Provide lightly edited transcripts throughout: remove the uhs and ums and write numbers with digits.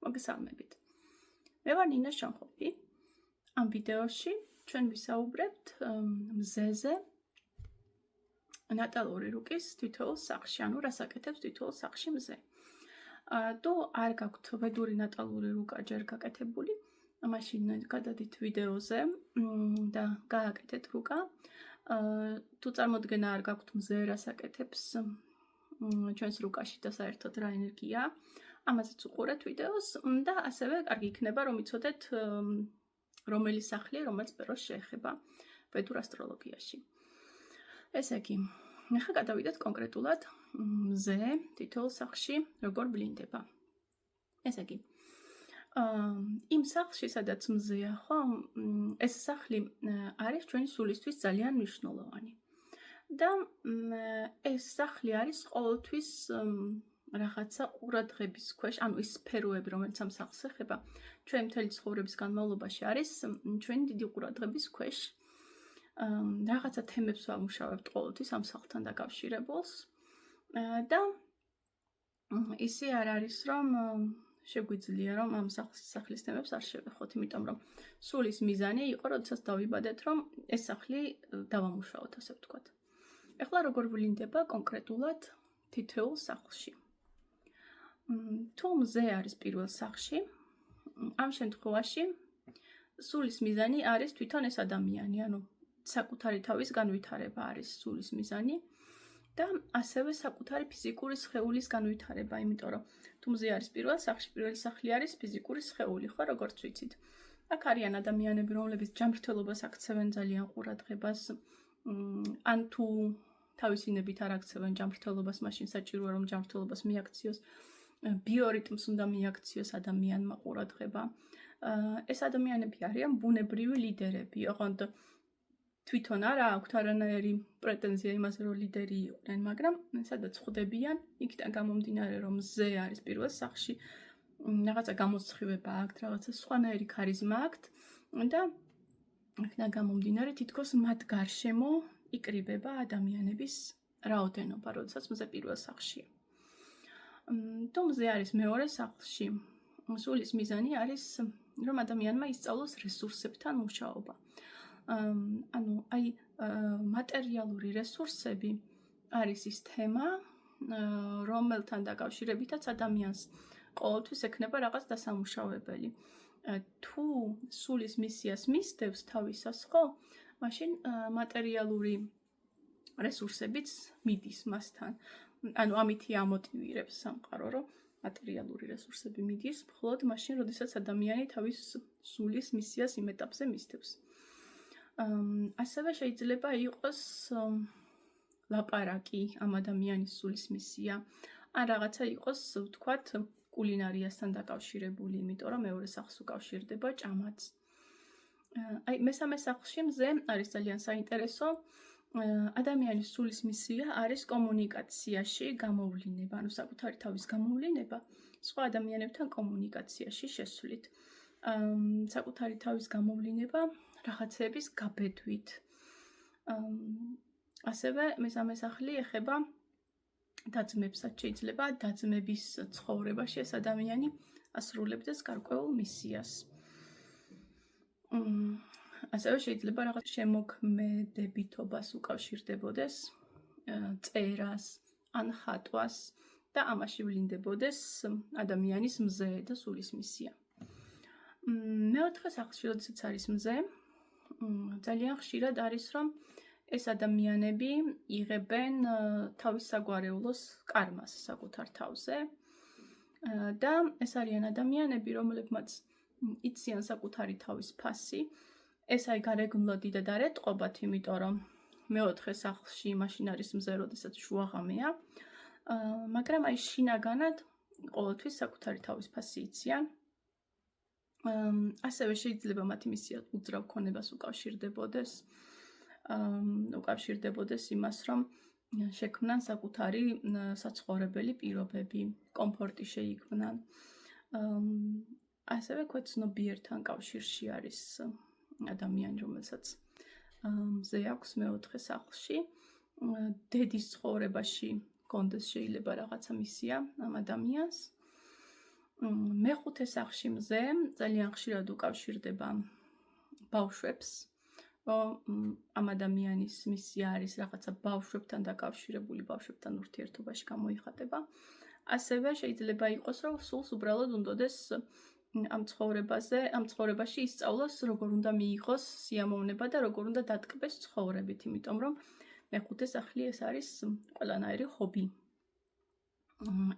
მოგესალმებით. მე ვარ ნინა შანხოფი. ამ ვიდეოში ჩვენ ვისაუბრებთ მზეზე ნატალური რუკის თითოეულ სახლში, ანუ რას აკეთებს თითოეულ სახლში მზე. თუ არ გაქვთ ვედური ნატალური რუკა ჯერ გაკეთებული, მაშინ გადადით ვიდეოზე და გააკეთეთ რუკა. თუ წარმოდგენა არ გაქვთ მზე რას აკეთებს ჩვენს რუკაში და საერთოდ რა ენერგია, ამაზეც უყურეთ ვიდეოს და ასევე კარგი იქნება რომ იცოდეთ რომელი სახლია, რომელიც პიროს შეეხება ვედურ ასტროლოგიაში. ესე იგი, ახლა გადავიდეთ კონკრეტულად მზე თითოეულ სახლში როგორ ვლინდება. ესე იგი, იმ სახლში, სადაც მზეა, ხო, ეს სახლი არის ჩვენი სულისთვის ძალიან მნიშვნელოვანი. და ეს სახლი არის ყოველთვის რაღაცა ყურადღების ქვეშ, ანუ ის სფეროები, რომელიც ამ სახლს ეხება, ჩვენი მთელი ცხოვრების განმავლობაში არის ჩვენი დიდი ყურადღების ქვეშ. რაღაცა თემებს ვამუშავებთ ყოველთვის ამ სახლთან დაკავშირებულს და ისე არ არის რომ შეგვიძლია რომ ამ სახლის თემებს არ შევეხოთ, იმიტომ რომ სულის მიზანი იყო, როდესაც დავიბადეთ, რომ ეს სახლი დავამუშაოთ, ასე ვთქვათ. ეხლა როგორ ვლინდება კონკრეტულად თითოეულ სახლში. თუ მზე არის პირველ სახლში, ამ შემთხვევაში სულის მიზანი არის თვითონ ეს ადამიანი, ანუ საკუთარი თავის განვითარება არის სულის მიზანი და ასევე საკუთარი ფიზიკური სხეულის განვითარება, იმიტომ რომ თუ მზე არის პირველ სახლში, პირველი სახლი არის ფიზიკური სხეული, ხო, როგორც ვიცით. აქ არიან ადამიანები, რომლებიც ჯანმრთელობას აქცევენ ძალიან ყურადღებას, ან თუ თავისინებით არ აქცევენ ჯანმრთელობას, მაშინ საჭიროა რომ ჯანმრთელობას მიაქციოს, ბიორიტმს უნდა მიაქციოს ადამიანმა ყურადღება. ეს ადამიანები არიან ბუნებრივი ლიდერები, ოღონდ თვითონ არა აქვთ არანაირი პრეტენზია იმაზე, რომ ლიდერი იყვნენ, მაგრამ სადაც ხვდებიან, იქიდან გამომდინარე, რომ მზე არის პირველ სახლში, რაღაცა გამოსხივება აქვთ, რაღაცა სხვანაირი ქარიზმა აქვთ და იქიდან გამომდინარე, თითქოს მათ გარშემო იკრიბება ადამიანების რაოდენობა, როდესაც მზე პირველ სახლშია. თუ მზე არის მეორე სახლში, სულის მიზანი არის, რომ ადამიანმა ისწავლოს რესურსებთან მუშაობა. ანუ აი მატერიალური რესურსები არის ის თემა, რომელთან დაკავშირებითაც ადამიანს ყოველთვის ექნება რაღაც დასამუშავებელი. თუ სულის მისიას მისდევს თავისას, ხო, მაშინ მატერიალური რესურსებიც მიდის მასთან. ანუ ამითი ამოტივირებს სამყარო, რომ მატერიალური რესურსები მიდის, მხოლოდ მაშინ, როდესაც ადამიანი თავის სულის მისიას იმ ეტაპზე მისდევს. ასევე შეიძლება იყოს ლაპარაკი ამ ადამიანის სულის მისია, ან რაღაცა იყოს, ვთქვათ, კულინარიასთან დაკავშირებული, იმიტომ რომ მეორე სახლს უკავშირდება ჭამაც. აი, მესამე სახლში მზე არის ძალიან საინტერესო. ადამიანის სულის მისია არის კომუნიკაციაში გამოვლინება, ანუ საკუთარი თავის გამოვლინება, სხვა ადამიანებთან კომუნიკაციაში შესვლით. საკუთარი თავის გამოვლინება რაღაცეების გაბედვით. ასევე მესამე სახლი ეხება დაძმებსაც, შეიძლება დაძმების ცხოვრებაში ეს ადამიანი ასრულებდეს გარკვეულ მისიას. ასევე შეიძლება რაღაც შემოქმედებითობას უკავშირდებოდეს, წერას, ან ხატვას და ამაში ვლინდებოდეს ადამიანის მზე და სულის მისია. მეოთხე სახლში, როდესაც არის მზე, ძალიან ხშირად არის, რომ ეს ადამიანები იღებენ თავის საგვარეულოს კარმას საკუთარ თავზე და ეს არიან ადამიანები, რომლებმაც იციან საკუთარი თავის ფასი. ეს აი გარეგნულად და დარეტყობათ, იმიტომ რომ მეოთხე სახლში მაშინ არის მზე, როდესაც შუაღამეა, მაგრამ აი შინაგანად ყოველთვის საკუთარი თავის ფასი იციან. ასევე შეიძლება მათი მისია უძრავ ქონებას უკავშირდებოდეს იმას, რომ შექმნან საკუთარი საცხოვრებელი პირობები, კომფორტი შეიქმნან. ასევე ქვეცნობიერთან კავშირში არის ადამიანი, რომელსაც მზე აქვს მეოთხე სახლში. დედის ცხოვრებაში კონდეს შეიძლება რაღაცა მისია ამ ადამიანს. მეხუთე სახლში მზე ძალიან ხშირად უკავშირდება ბავშვებს. ამ ადამიანის მისია არის რაღაცა ბავშვებთან დაკავშირებული, ბავშვებთან ურთიერთობაში გამოიხატება. ასევე შეიძლება იყოს, რომ სულს უბრალოდ უნდოდეს ამ ცხოვრებაში ისწავლოს, როგორ უნდა მიიღოს სიამოვნება და როგორ უნდა დატკბეს ცხოვრებით, იმიტომ რომ მეხუთე სახლი ეს არის ყველანაირი ჰობი.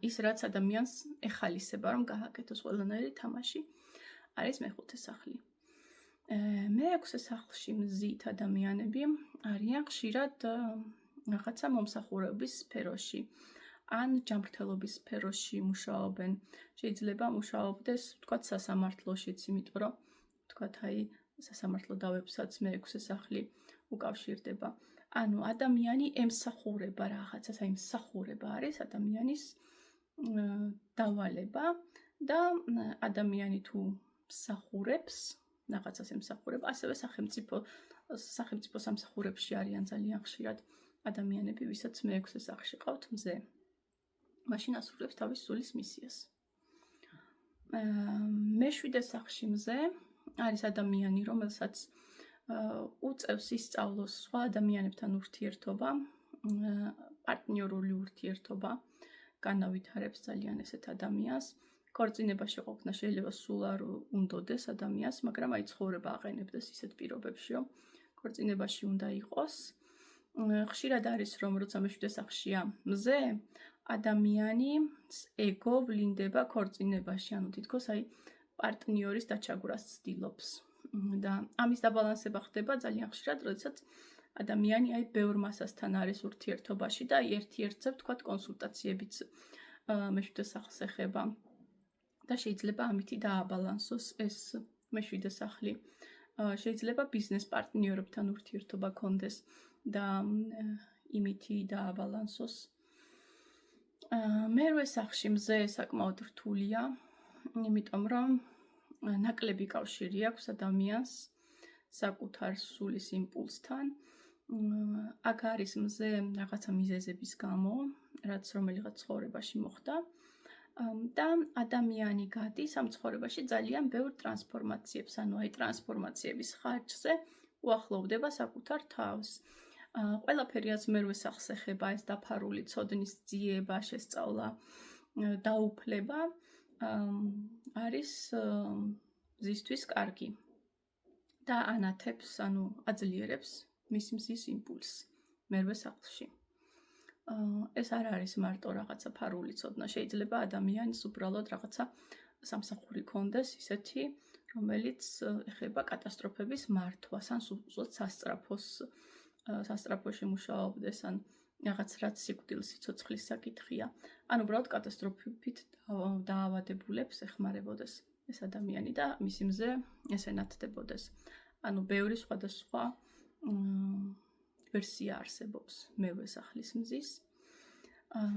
ის რაც ადამიანს ეხალისება, რომ გააკეთოს ყველანაირი თამაში, არის მეხუთე სახლი. მეექვსე სახლში მზით ადამიანები არიან ხშირად რაღაცა მომსახურების სფეროში ან ჯანმრთელობის სფეროში მუშაობენ. შეიძლება მუშაობდეს, ვთქვათ, სასამართლოშიც, იმიტომ რომ ვთქვათ, სასამართლო დავებსაც მეექვსე სახლი უკავშირდება. ანუ ადამიანი ემსახურება რაღაცას, მსახურება არის ადამიანის დავალება და ადამიანი თუ მსახურებს, რაღაცას ემსახურება, ასევე სახელმწიფო სამსახურებში არიან ძალიან ხშირად ადამიანები, ვისაც მეექვსე სახლში ყავთ მზე. მაშინ ასრულებს თავის სულის მისიას. მეშვიდე სახლში მზე არის ადამიანი, რომელსაც უწევს ისწავლოს სხვა ადამიანებთან ურთიერთობა, პარტნიორული ურთიერთობა, განავითარებს ძალიან ესეთ ადამიანს. ქორწინებაში ყოფნა შეიძლება სულ არ უნდოდეს ადამიანს, მაგრამ აი ცხოვრება აყენებდეს ისეთ პირობებში, რომ ქორწინებაში უნდა იყოს. ხშირად არის, რომ როცა მეშვიდე სახლშია მზე, ადამიანის ეგო ვლინდება ქორწინებაში, ანუ თითქოს აი პარტნიორის დაჩაგვრას ცდილობს. და ამის დაბალანსება ხდება ძალიან ხშირად, როდესაც ადამიანი აი ბევრ მასასთან არის ურთიერთობაში და აი ერთ-ერთზე ვთქვათ კონსულტაციებიც მეშვიდე სახლს ეხება. და შეიძლება ამითი დააბალანსოს ეს მეშვიდე სახლი. შეიძლება ბიზნეს პარტნიორებთან ურთიერთობა კონდეს და იმითი დააბალანსოს. მერვე სახლში მზე საკმაოდ რთულია, იმიტომ რომ ნაკლები კავშირი აქვს ადამიანს საკუთარ სულის იმპულსთან. აქ არის მზე რაღაცა მიზეზების გამო, რაც რომელიღაც ცხოვრებაში მოხდა. და ადამიანი გადის ამ ცხოვრებაში ძალიან ბევრ ტრანსფორმაციებს, ანუ აი ტრანსფორმაციების ხარჯზე უახლოვდება საკუთარ თავს. ყველაფერი რაც მერვე სახლს ეხება, ეს დაფარული ცოდნის ძიება, შესწავლა, დაუფლება არის მზისთვის კარგი და ანათებს, ანუ აძლიერებს მის მზის იმპულსს მერვე სახლში. ეს არ არის მარტო რაღაცა ფარული ცოდნა, შეიძლება ადამიანის უბრალოდ რაღაცა სამსახური კონდეს ისეთი, რომელიც ეხება კატასტროფების მართვას, ან სულ სასწრაფოში მუშაობდეს, ან რაღაც რაც სიკვდილის სიცოცხლის საკითხია. ან უბრალოდ კატასტროფებით დაავადებულებს ეხმარებოდეს ეს ადამიანი და მისი მზე ესენათდებოდეს. ანუ ბევრი სხვადასხვა ვერსია არსებობს მერვე სახლის მზის.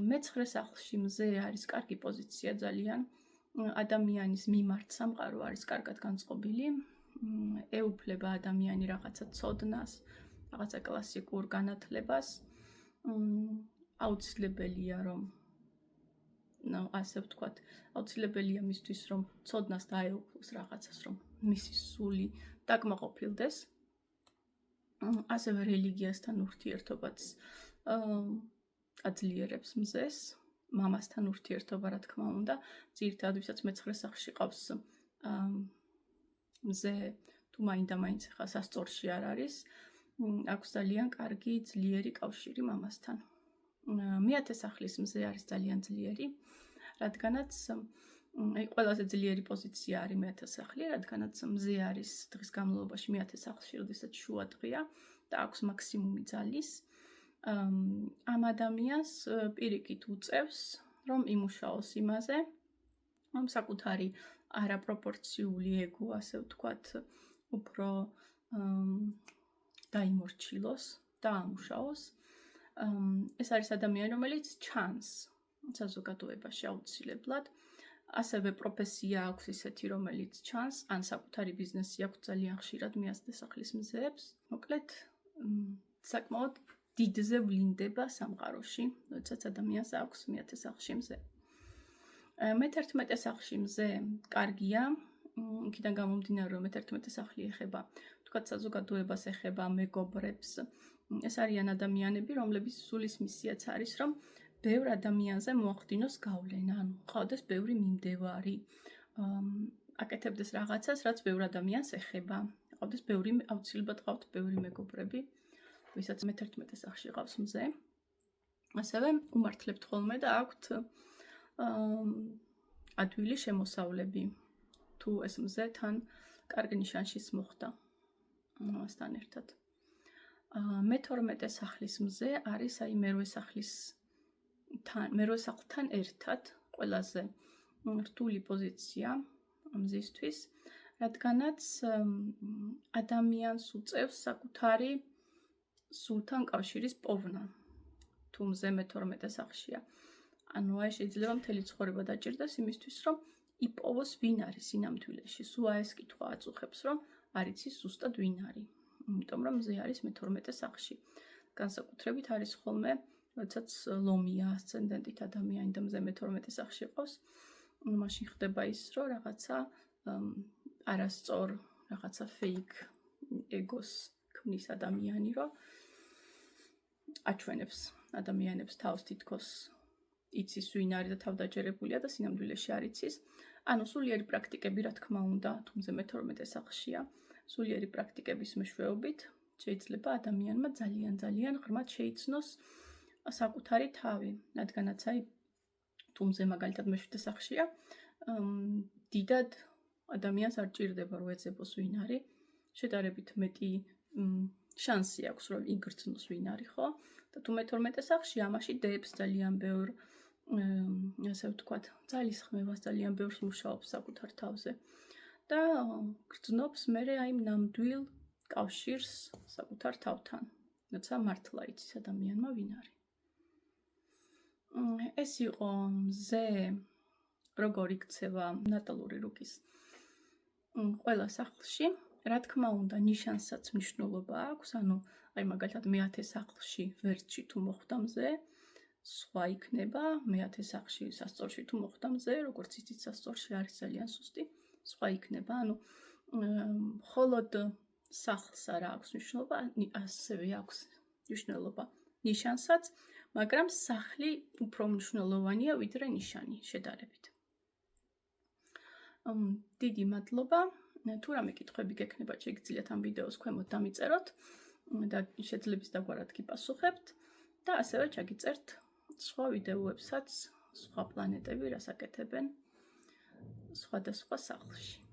მეცხრე სახლში მზე არის კარგი პოზიცია ძალიან. ადამიანის მიმართ სამყარო არის კარგად განწყობილი. ეუფლება ადამიანი რაღაცა ცოდნას, რაღაცა კლასიკურ განათლებას. აუცილებელია რომ ასე ვთქვათ, აუცილებელია მისთვის რომ ცოდნას დაეუფლოს რაღაცას, რომ მისი სული დაკმაყოფილდეს. ასევე რელიგიასთან ურთიერთობაც აძლიერებს მზეს, მამასთან ურთიერთობა რა თქმა უნდა, ძირითადად ვისაც მეცხრე სახლში ყავს მზე, თუ მაინდა-მაინც ხა სასწორში არ არის, აქვს ძალიან კარგი ძლიერი კავშირი მამასთან. მეათე სახლის მზე არის ძალიან ძლიერი, რადგანაც ყველაზე ძლიერი პოზიცია არის მეათე სახლი, რადგანაც მზე არის დღის განმავლობაში მეათე სახლში, როდესაც შუა დღეა და აქვს მაქსიმუმი ძალის. ამ ადამიანს პირიქით უწევს, რომ იმუშაოს იმაზე, რომ საკუთარი არაპროპორციული ეგო, ასე ვთქვათ, უფრო დაიმორჩილოს და ამუშაოს. ეს არის ადამიანი, რომელიც ჩანს საზოგადოებაში აუცილებლად. ასევე პროფესია აქვს ისეთი, რომელიც ჩანს, ან საკუთარი ბიზნესი აქვს ძალიან ხშირად მეათე სახლის მზეებს. მოკლედ, საკმაოდ დიდზე ვლინდება სამყაროში, როდესაც ადამიანს აქვს მეათე სახლში მზე. მე-11 სახლში მზე კარგია, იქიდან გამომდინარე, რომ მე-11 სახლი ეხება, თქვათ, საზოგადოებას ეხება, მეგობრებს. ეს არიან ადამიანები, რომლების სულის მისიაც არის, რომ ბევრ ადამიანზე მოახდინოს გავლენა, ანუ ყავდეს ბევრი მიმდევარი, აკეთებდეს რაღაცას, რაც ბევრ ადამიანს ეხება. ყავდეს ბევრი, აუცილებლად ყავთ ბევრი მეგობრები, ვისაც მე-11 სახლში ყავს მზე. ასევე უმართლებთ ხოლმე და აქვთ ადვილი შემოსავლები. თუ ეს მზე თან კარგ ნიშანშიც მოხვდა ამასთან ერთად. მე-12 სახლის მზე არის აი მერვე სახლთან ერთად ყველაზე რთული პოზიცია მზისთვის, რადგანაც ადამიანს უწევს საკუთარი სულთან კავშირის პოვნა. თუ მზე მე-12 სახლშია. ანუ აი შეიძლება მთელი ცხოვრება დაჭირდეს იმისთვის, რომ იპოვოს ვინ არის სინამდვილეში. სულ აი ეს კითხვა აწუხებს, რომ არ იცის ზუსტად ვინ არის. იმიტომ რომ მზე არის მე-12 სახლში. განსაკუთრებით არის ხოლმე, როდესაც ლომია ასცენდენტით ადამიანი და მზე მე-12 სახლში ყავს, მაშინ ხდება ის, რომ რაღაცა არასწორ, რაღაცა fake egos ქმნის ადამიანი, რომ აჩვენებს ადამიანებს თავს თითქოს იცის ვინ არის და თავდაჯერებულია და სინამდვილეში არ იცის. ანუ სულიერი პრაქტიკები, რა თქმა უნდა, თუმცა მე-12 სახლშია, სულიერი პრაქტიკების მეშვეობით შეიძლება ადამიანმა ძალიან ღრმად შეიცნოს საკუთარი თავი, რადგანაც აი თუმცა მაგალითად მე-7 სახლშია, დიდად ადამიანს არ ჭირდება რომ ეძებოს ვინ არის, შედარებით მეტი შანსი აქვს რომ იგრძნოს ვინ არის, ხო? და თუ მე-12 სახლში ამაში დებს ძალიან ბევრ ასე ვთქვათ, ძალისხმევას ძალიან ბევრს მუშაობს საკუთარ თავზე და გრძნობს მერე აი ნამდვილ კავშირს საკუთარ თავთან, როცა მართლა იცის ადამიანმა ვინ არის. ეს იყო მზე როგორ იქცევა ნატალური რუკის ყველა სახლში. რა თქმა უნდა, ნიშანსაც მნიშვნელობა აქვს, ანუ აი მაგალითად მე-10 სახლში ვერტში თუ მოხვდა მზე, სხვა იქნება, მე-10 სახლში სასწორში თუ მოხვდა მზე, როგორც იცით, სასწორში არის ძალიან სუსტი, სხვა იქნება, ანუ მხოლოდ სახლს არ აქვს მნიშვნელობა, ასევე აქვს მნიშვნელობა ნიშანსაც, მაგრამ სახლი უფრო მნიშვნელოვანია ვიდრე ნიშანი შედარებით. დიდი მადლობა. თუ რამე კითხვები გექნებათ, შეგიძლიათ ამ ვიდეოს ქვემოთ დამიწეროთ და შეძლებს დაგვარად გიპასუხებთ და ასევე ჩაგიწერთ სხვა ვიდეოებსაც, სხვა პლანეტები რას აკეთებენ სხვადასხვა სახლში.